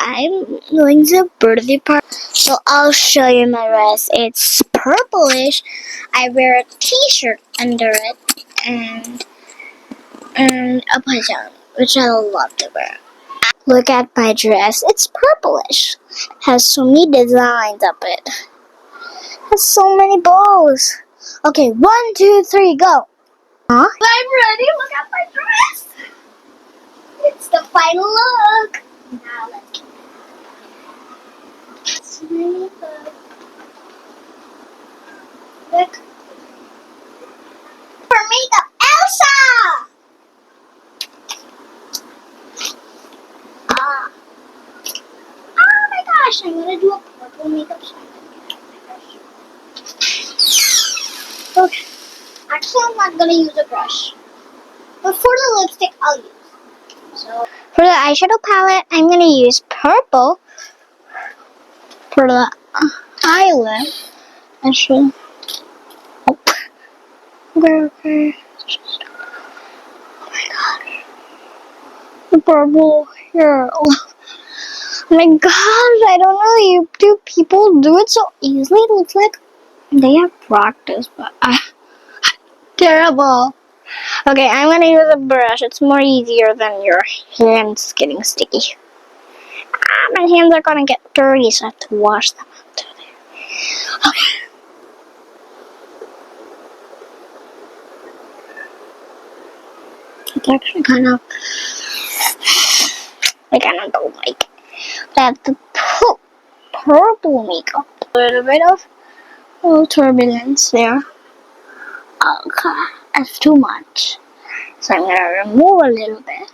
I'm going to a birthday party, so I'll show you my dress. It's purplish. I wear a t-shirt under it and a pajama, which I love to wear. Look at my dress. It's purplish. Has so many designs up it. Has so many bows. Okay, 1, 2, 3, go. Huh? I'm ready. Look at my dress. It's the final look. Now let's get it. Look. For makeup, Elsa. Oh my gosh, I'm gonna do a purple makeup so okay. Actually, I'm not gonna use a brush. But for the lipstick, I'll use. So for the eyeshadow palette, I'm gonna use purple. For the eyelid, actually. Oh. Okay. Oh my gosh. The purple here. Oh my gosh, I don't know. Do people do it so easily? It looks like they have practice, but terrible. Okay, I'm gonna use a brush. It's more easier than your hands getting sticky. My hands are gonna get dirty, so I have to wash them after there. Okay. It's actually kind of, I kind of don't like it. I have to put purple makeup. A little bit of turbulence there. Okay, that's too much. So I'm gonna remove a little bit.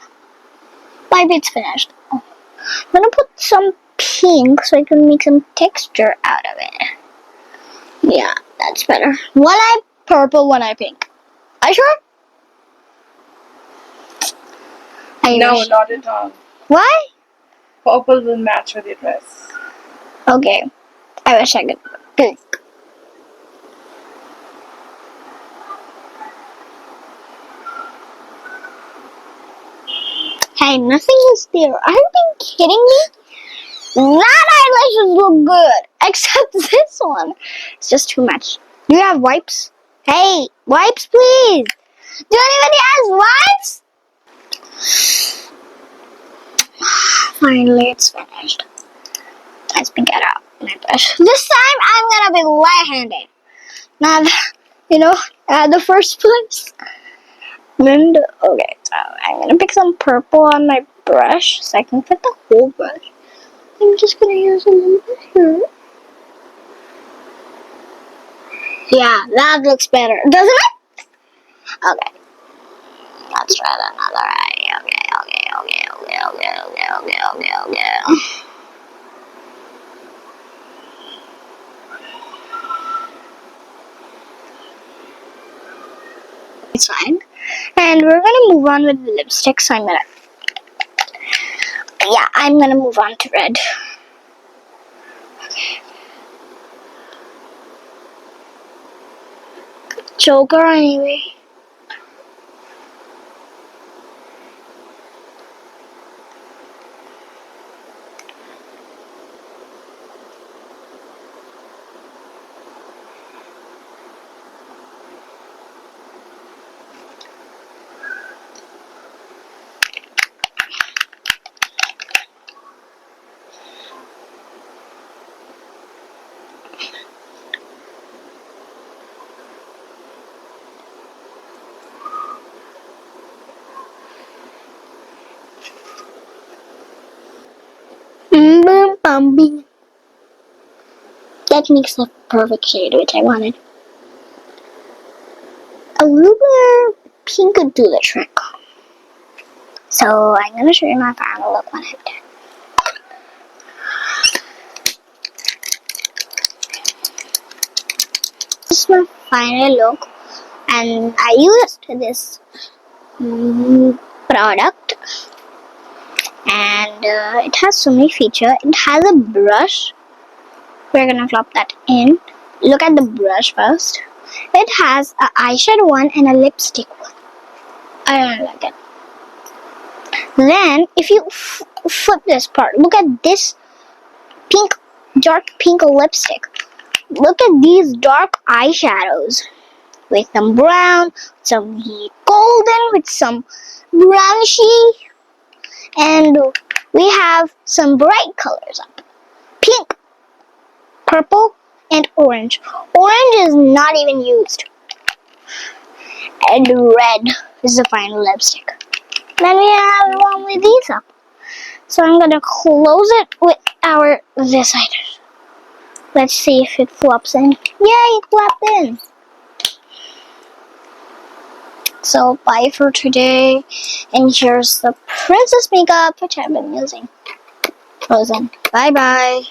Maybe it's finished. I'm gonna put some pink so I can make some texture out of it. Yeah, that's better. One eye purple, one eye pink. Are you sure? No, not at all. Why? Purple will match with your dress. Okay. I wish I could pink. Hey, nothing is there. Are you being kidding me? That eyelashes look good. Except this one. It's just too much. Do you have wipes? Hey, wipes please. Do anybody has wipes? Finally, it's finished. Let's me get out my brush. This time, I'm gonna be light-handed. Not, at the first place. And, okay, so I'm gonna pick some purple on my brush so I can fit the whole brush. I'm just gonna use a little bit here. Yeah, that looks better, doesn't it? Okay. Let's try another eye. Okay. It's fine. And we're gonna move on with the lipstick, so I'm gonna move on to red. Okay. Joker anyway. That makes the perfect shade, which I wanted. A little bit of pink could do the trick. So I'm gonna show you my final look when I'm done. This is my final look, and I used this product, and it has so many features. It has a brush. We're gonna flop that in. Look at the brush first. It has an eyeshadow one and a lipstick one. I don't like it. Then, if you flip this part, look at this pink, dark pink lipstick. Look at these dark eyeshadows with some brown, some golden, with some brownishy, and we have some bright colors up. Pink, purple, and orange. Orange is not even used. And red is the final lipstick. Then we have one with these up. So I'm gonna close it with this side. Let's see if it flops in. Yay, it flopped in. So bye for today. And here's the princess makeup which I've been using. Frozen. Bye bye.